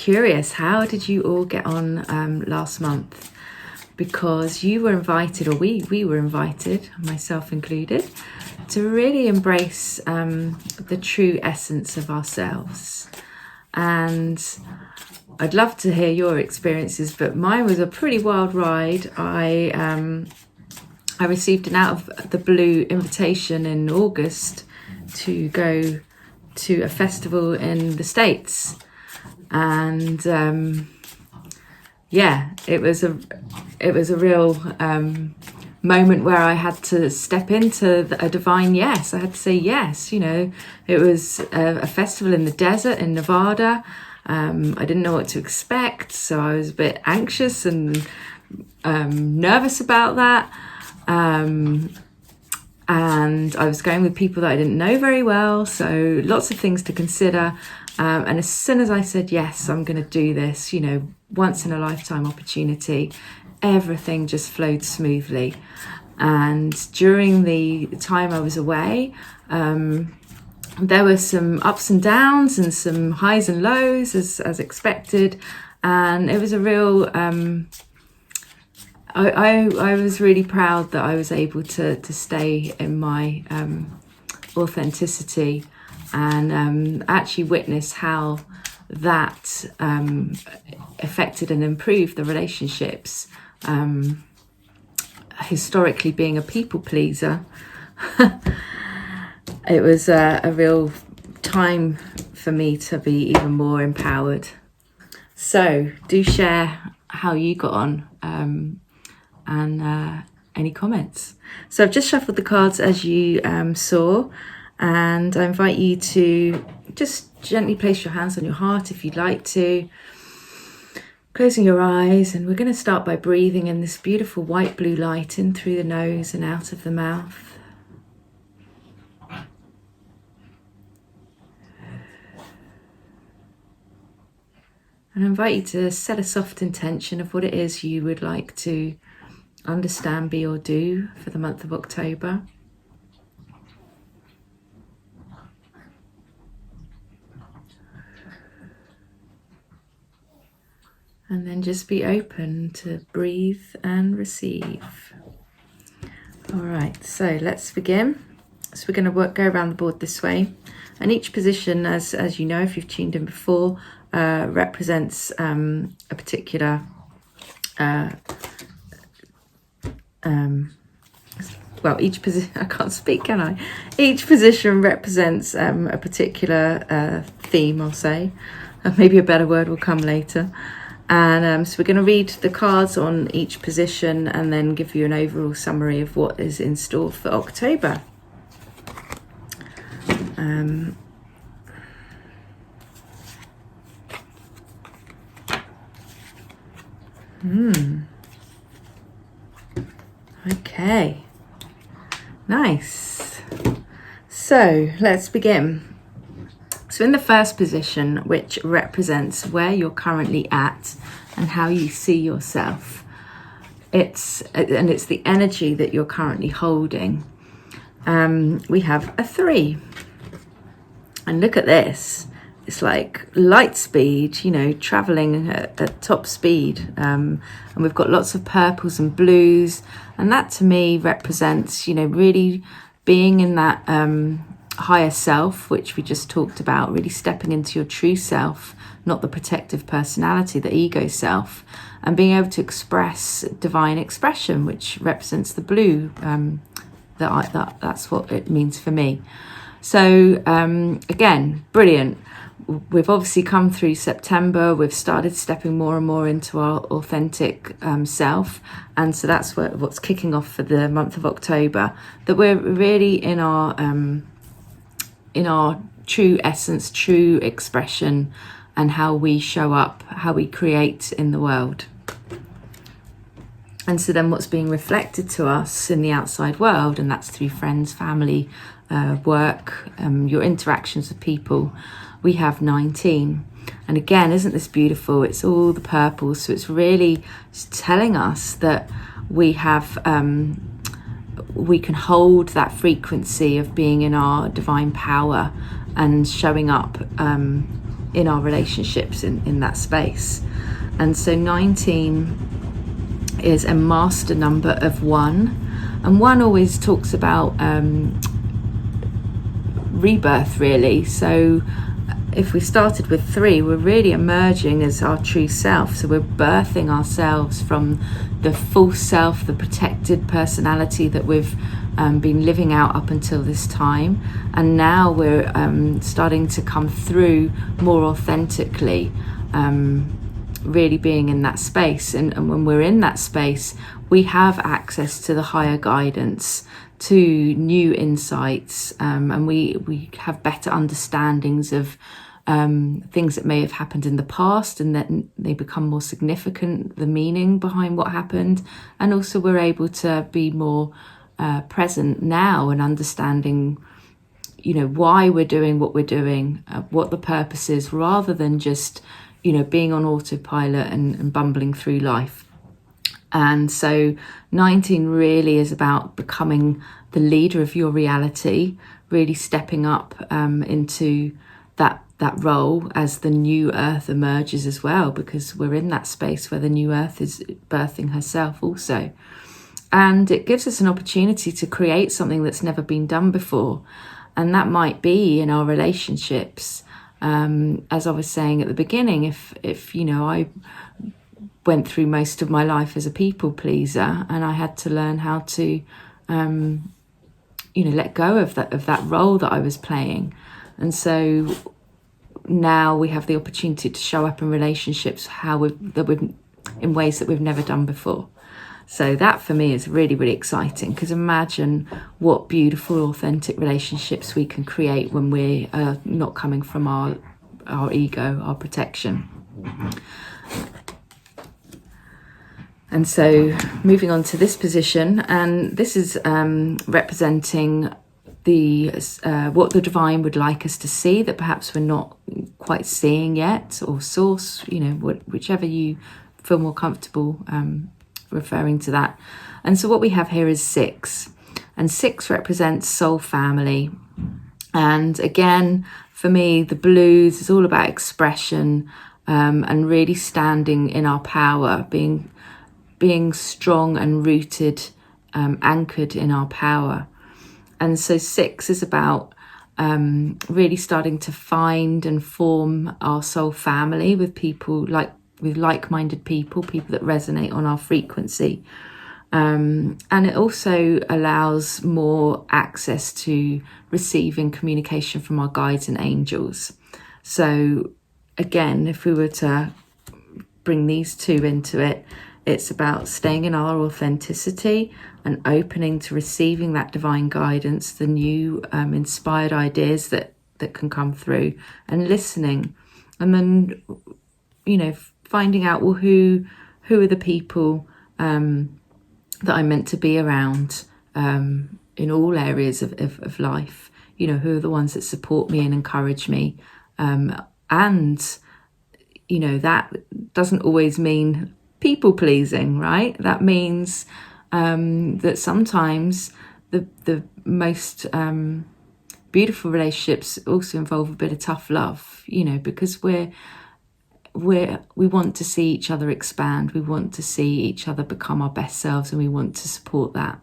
curious, how did you all get on last month? Because you were invited, or we were invited, myself included, to really embrace the true essence of ourselves. And I'd love to hear your experiences, but mine was a pretty wild ride. I received an out of the blue invitation in August to go to a festival in the States, and it was a real moment where I had to step into a divine yes. I had to say yes. It was a festival in the desert in Nevada. I didn't know what to expect, so I was a bit anxious and nervous about that. And I was going with people that I didn't know very well, so lots of things to consider. And as soon as I said, yes, I'm going to do this, once in a lifetime opportunity, everything just flowed smoothly. And during the time I was away, there were some ups and downs and some highs and lows as expected. And it was a real, I was really proud that I was able to stay in my authenticity and actually witness how that affected and improved the relationships. Historically, being a people pleaser, it was a real time for me to be even more empowered. So do share how you got on and any comments. So I've just shuffled the cards as you saw, and I invite you to just gently place your hands on your heart if you'd like to, closing your eyes, and we're going to start by breathing in this beautiful white blue light in through the nose and out of the mouth. And I invite you to set a soft intention of what it is you would like to understand, be, or do for the month of October. And then just be open to breathe and receive. All right, so let's begin. So we're going to go around the board this way. And each position, as you know, if you've tuned in before, represents a particular each position, I can't speak, can I? Each position represents a particular theme, I'll say. Maybe a better word will come later. And so we're going to read the cards on each position and then give you an overall summary of what is in store for October. Okay, nice. So let's begin. So in the first position, which represents where you're currently at and how you see yourself, it's the energy that you're currently holding. We have a 3, and look at this. It's like light speed, traveling at top speed. And we've got lots of purples and blues. And that to me represents, really being in that higher self, which we just talked about, really stepping into your true self, not the protective personality, the ego self, and being able to express divine expression, which represents the blue. That's what it means for me. So again, brilliant. We've obviously come through September. We've started stepping more and more into our authentic self. And so that's what's kicking off for the month of October, that we're really in our true essence, true expression, and how we show up, how we create in the world. And so then what's being reflected to us in the outside world, and that's through friends, family, work, your interactions with people, we have 19. And again, isn't this beautiful? It's all the purple. So it's really telling us that we have, we can hold that frequency of being in our divine power and showing up in our relationships in that space. And so 19 is a master number of 1, and 1 always talks about rebirth, really. So if we started with 3, we're really emerging as our true self. So we're birthing ourselves from the false self, the protected personality that we've been living out up until this time. And now we're starting to come through more authentically, really being in that space. And when we're in that space, we have access to the higher guidance, to new insights, and we have better understandings of things that may have happened in the past, and that they become more significant, the meaning behind what happened. And also we're able to be more present now and understanding, why we're doing what we're doing, what the purpose is, rather than just, being on autopilot and bumbling through life. And so 19 really is about becoming the leader of your reality, really stepping up into that role as the new earth emerges as well, because we're in that space where the new earth is birthing herself also. And it gives us an opportunity to create something that's never been done before. And that might be in our relationships. As I was saying at the beginning, if I went through most of my life as a people pleaser, and I had to learn how to let go of that role that I was playing. And so now we have the opportunity to show up in relationships in ways that we've never done before. So that for me is really, really exciting, because imagine what beautiful, authentic relationships we can create when we are not coming from our ego, our protection. And so moving on to this position, and this is representing what the divine would like us to see, that perhaps we're not quite seeing yet, or source, whichever you feel more comfortable referring to that. And so what we have here is 6, and 6 represents soul family. And again, for me, the blues is all about expression, and really standing in our power, being strong and rooted, anchored in our power. And so 6 is about really starting to find and form our soul family with people with like-minded people that resonate on our frequency. And it also allows more access to receiving communication from our guides and angels. So again, if we were to bring these 2 into it, it's about staying in our authenticity and opening to receiving that divine guidance, the new inspired ideas that can come through, and listening. And then, finding out, well, who are the people that I'm meant to be around in all areas of life. Who are the ones that support me and encourage me. And, that doesn't always mean people pleasing, right? That means that sometimes the most beautiful relationships also involve a bit of tough love, because we want to see each other expand, we want to see each other become our best selves, and we want to support that.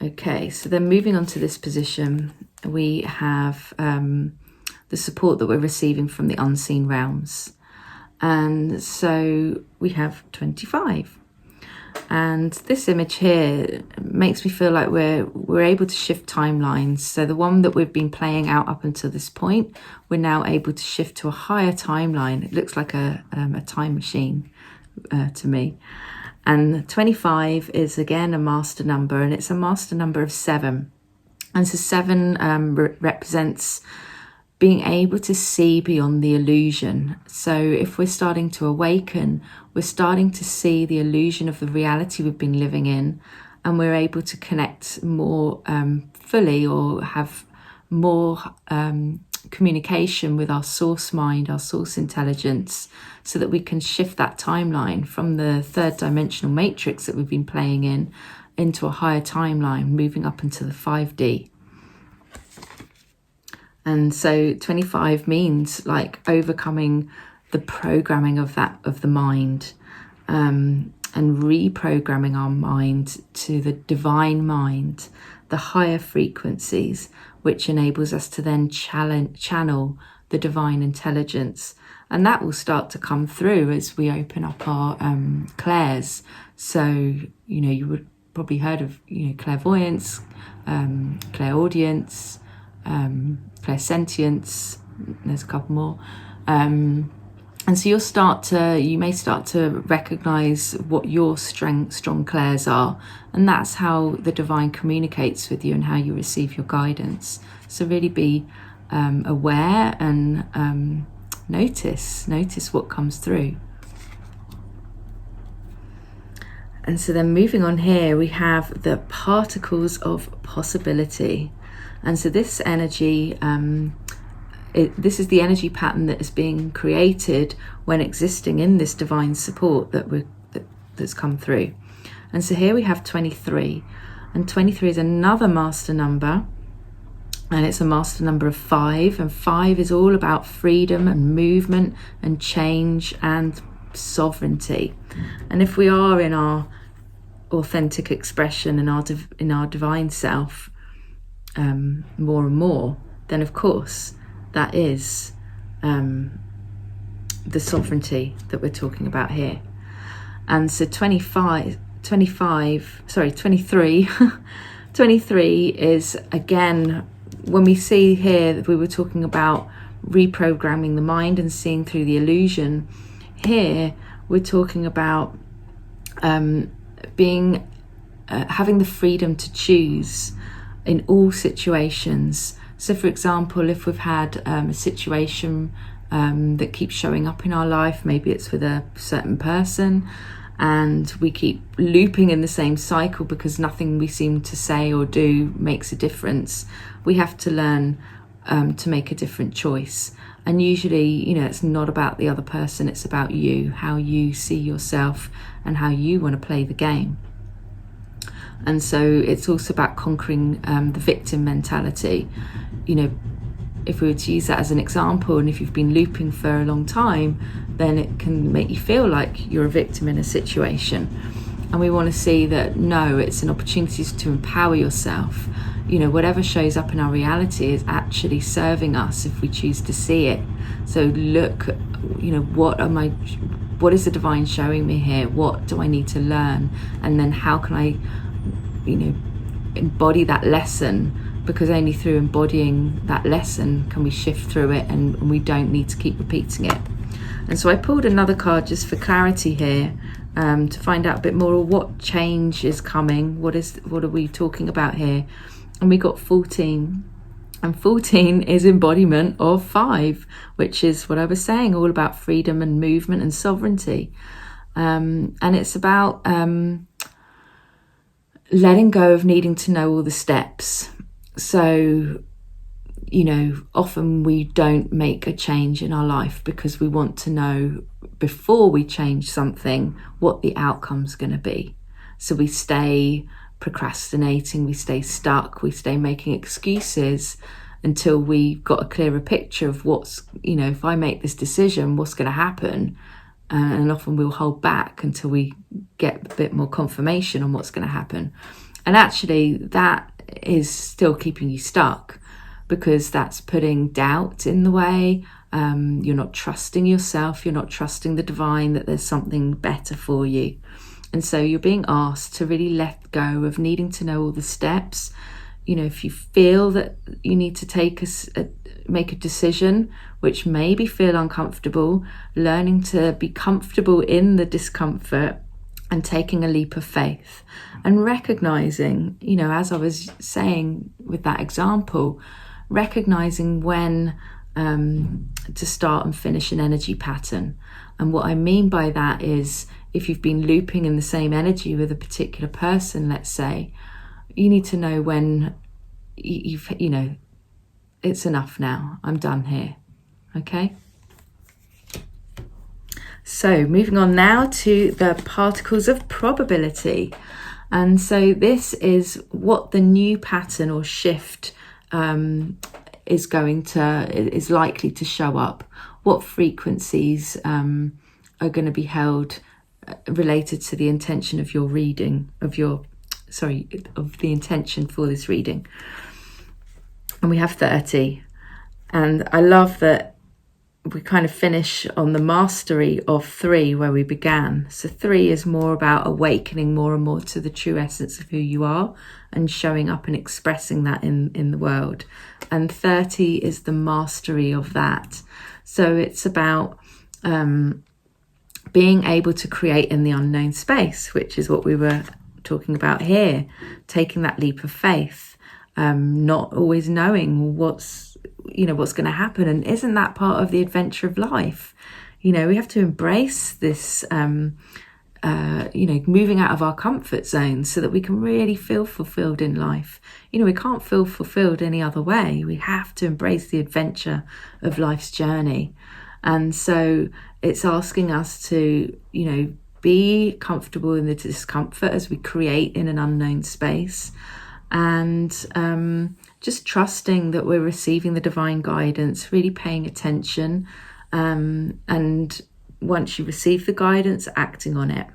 Okay, so then moving on to this position, we have the support that we're receiving from the unseen realms. And so we have 25. And this image here makes me feel like we're able to shift timelines. So the one that we've been playing out up until this point, we're now able to shift to a higher timeline. It looks like a time machine to me. And 25 is again a master number, and it's a master number of 7. And so 7 represents being able to see beyond the illusion. So if we're starting to awaken, we're starting to see the illusion of the reality we've been living in, and we're able to connect more fully, or have more communication with our source mind, our source intelligence, so that we can shift that timeline from the 3rd dimensional matrix that we've been playing in into a higher timeline, moving up into the 5D. And so 25 means like overcoming the programming of the mind, and reprogramming our mind to the divine mind, the higher frequencies, which enables us to then channel the divine intelligence. And that will start to come through as we open up our clairs. So, you would probably heard of, clairvoyance, clairaudience, clairsentience. There's a couple more. And so you may start to recognize what your strong clairs are. And that's how the divine communicates with you and how you receive your guidance. So really be aware and notice what comes through. And so then moving on here, we have the particles of possibility. And so this energy, this is the energy pattern that is being created when existing in this divine support that's come through. And so here we have 23. And 23 is another master number. And it's a master number of 5. And 5 is all about freedom and movement and change and sovereignty. And if we are in our authentic expression in our divine self more and more, then of course that is the sovereignty that we're talking about here. And so 23 23 is, again, when we see here that we were talking about reprogramming the mind and seeing through the illusion, here we're talking about having the freedom to choose in all situations. So for example, if we've had a situation that keeps showing up in our life, maybe it's with a certain person, and we keep looping in the same cycle because nothing we seem to say or do makes a difference, we have to learn to make a different choice. And usually, it's not about the other person, it's about you, how you see yourself and how you want to play the game. And so it's also about conquering the victim mentality. If we were to use that as an example, and if you've been looping for a long time, then it can make you feel like you're a victim in a situation. And we want to see that, no, it's an opportunity to empower yourself. Whatever shows up in our reality is actually serving us if we choose to see it. So look, what is the divine showing me here? What do I need to learn? And then how can I, embody that lesson? Because only through embodying that lesson can we shift through it, and we don't need to keep repeating it. And so I pulled another card just for clarity here, to find out a bit more of what change is coming. What are we talking about here? And we got 14. And 14 is embodiment of 5, which is what I was saying, all about freedom and movement and sovereignty. And it's about letting go of needing to know all the steps. So, often we don't make a change in our life because we want to know before we change something what the outcome's going to be. So we stay procrastinating, we stay stuck, we stay making excuses until we've got a clearer picture of what's, if I make this decision, what's going to happen. And often we'll hold back until we get a bit more confirmation on what's going to happen. And actually that is still keeping you stuck, because that's putting doubt in the way. You're not trusting yourself, you're not trusting the divine, that there's something better for you. And so you're being asked to really let go of needing to know all the steps. If you feel that you need to make a decision which maybe feel uncomfortable, learning to be comfortable in the discomfort and taking a leap of faith, and recognizing, as I was saying with that example, recognizing when to start and finish an energy pattern. And what I mean by that is, if you've been looping in the same energy with a particular person, let's say, you need to know when you've, it's enough now, I'm done here. Okay? So moving on now to the particles of probability. And so this is what the new pattern or shift is likely to show up, what frequencies are going to be held related to the intention of your reading, of the intention for this reading. And we have 30. And I love that we kind of finish on the mastery of 3 where we began. So 3 is more about awakening more and more to the true essence of who you are and showing up and expressing that in the world. And 30 is the mastery of that. So it's about being able to create in the unknown space, which is what we were talking about here, taking that leap of faith, not always knowing what's going to happen. And isn't that part of the adventure of life? We have to embrace this, moving out of our comfort zone so that we can really feel fulfilled in life. We can't feel fulfilled any other way. We have to embrace the adventure of life's journey. And so it's asking us to, be comfortable in the discomfort as we create in an unknown space, and just trusting that we're receiving the divine guidance, really paying attention, and once you receive the guidance, acting on it.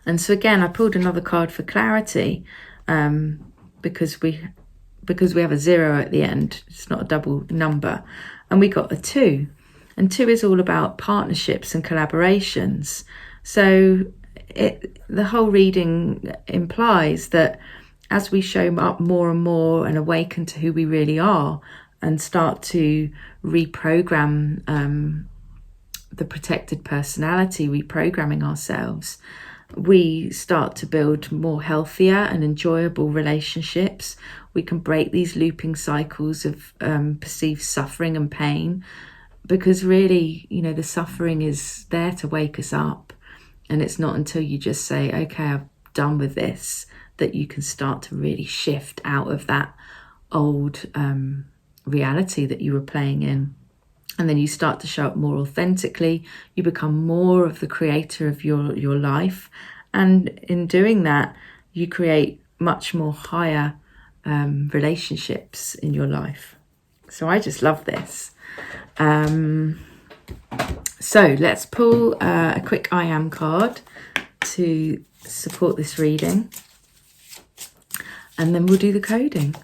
And so again, I pulled another card for clarity, because we have a 0 at the end. It's not a double number, and we got a 2, and 2 is all about partnerships and collaborations. So the whole reading implies that as we show up more and more and awaken to who we really are and start to reprogram the protected personality, reprogramming ourselves, we start to build more healthier and enjoyable relationships. We can break these looping cycles of perceived suffering and pain, because really, the suffering is there to wake us up. And it's not until you just say, okay, I'm done with this, that you can start to really shift out of that old reality that you were playing in. And then you start to show up more authentically. You become more of the creator of your life. And in doing that, you create much more higher relationships in your life. So I just love this. So let's pull a quick I Am card to support this reading. And then we'll do the coding.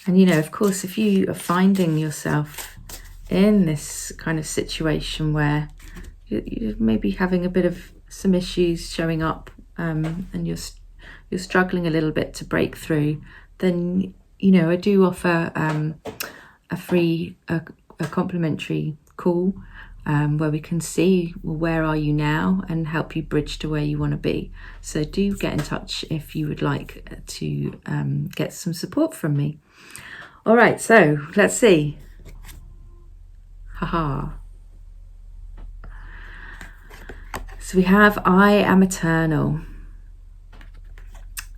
And, of course, if you are finding yourself in this kind of situation where you're maybe having a bit of some issues showing up, and you're struggling a little bit to break through, then, I do offer a free, a complimentary call where we can see, well, where are you now, and help you bridge to where you want to be. So do get in touch if you would like to get some support from me. All right, so let's see. Haha. So we have I Am Eternal.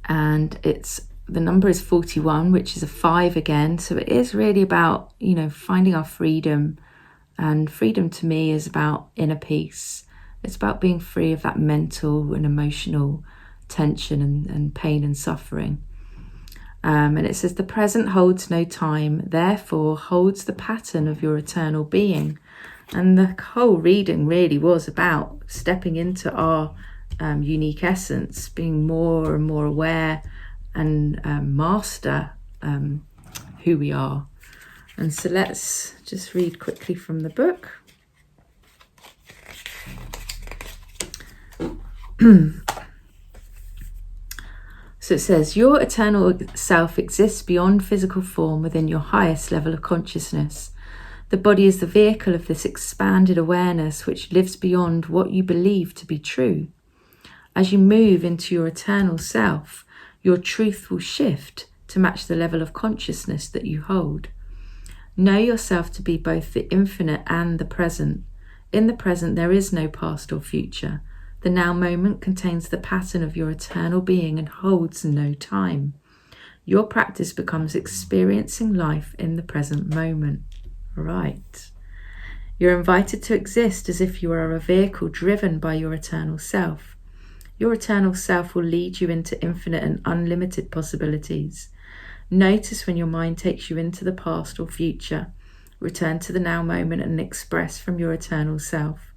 And the number is 41, which is a 5 again. So it is really about, finding our freedom. And freedom to me is about inner peace. It's about being free of that mental and emotional tension and pain and suffering. And it says, the present holds no time, therefore holds the pattern of your eternal being. And the whole reading really was about stepping into our unique essence, being more and more aware and master who we are. And so let's just read quickly from the book. So it says, your eternal self exists beyond physical form within your highest level of consciousness. The body is the vehicle of this expanded awareness which lives beyond what you believe to be true. As you move into your eternal self, your truth will shift to match the level of consciousness that you hold. Know yourself to be both the infinite and the present. In the present, there is no past or future. The now moment contains the pattern of your eternal being and holds no time. Your practice becomes experiencing life in the present moment. Right. You're invited to exist as if you are a vehicle driven by your eternal self. Your eternal self will lead you into infinite and unlimited possibilities. Notice when your mind takes you into the past or future. Return to the now moment and express from your eternal self.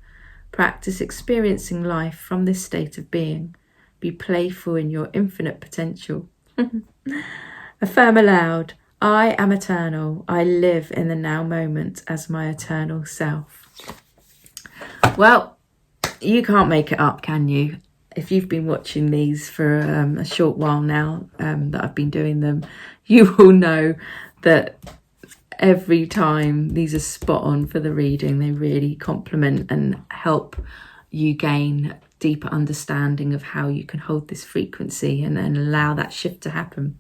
Practice experiencing life from this state of being. Be playful in your infinite potential. Affirm aloud, I am eternal. I live in the now moment as my eternal self. Well, you can't make it up, can you? If you've been watching these for a short while now, that I've been doing them, you will know that every time these are spot on for the reading. They really complement and help you gain deeper understanding of how you can hold this frequency and allow that shift to happen.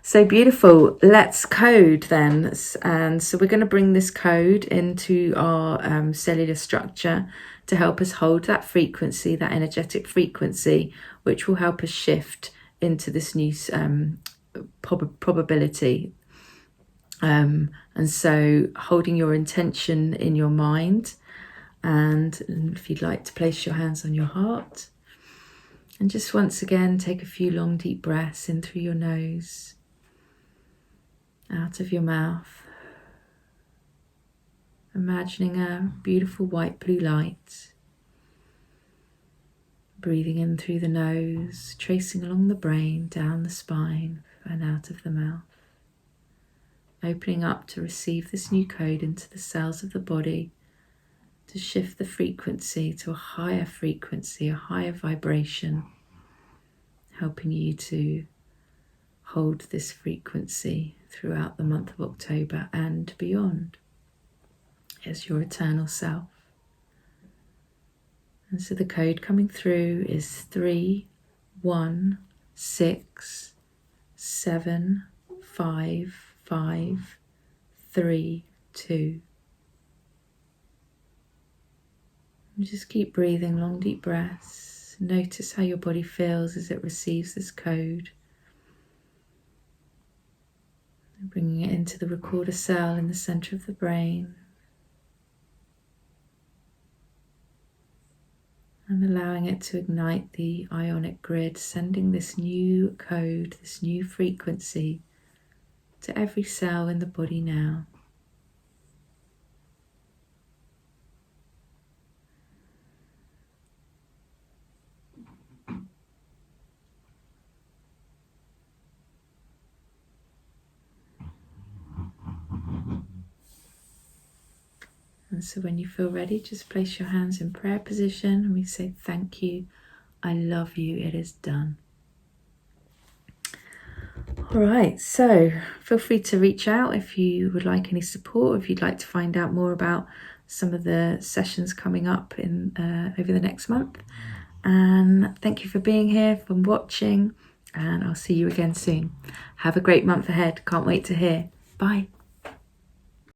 So beautiful. Let's code then. And so we're going to bring this code into our cellular structure to help us hold that frequency, that energetic frequency, which will help us shift into this new probability. And so holding your intention in your mind, and if you'd like to place your hands on your heart, and just once again take a few long deep breaths in through your nose, out of your mouth, imagining a beautiful white blue light, breathing in through the nose, tracing along the brain, down the spine and out of the mouth, opening up to receive this new code into the cells of the body, to shift the frequency to a higher frequency, a higher vibration, helping you to hold this frequency throughout the month of October and beyond as your eternal self. And so the code coming through is 3, 1, 6, 7, 5, 5, 3, 2. And just keep breathing long deep breaths. Notice how your body feels as it receives this code. And bringing it into the recorder cell in the center of the brain. And allowing it to ignite the ionic grid, sending this new code, this new frequency to every cell in the body now. And so when you feel ready, just place your hands in prayer position and we say, thank you, I love you, it is done. All right, so feel free to reach out if you would like any support, if you'd like to find out more about some of the sessions coming up in over the next month. And thank you for being here, for watching, and I'll see you again soon. Have a great month ahead. Can't wait to hear. Bye.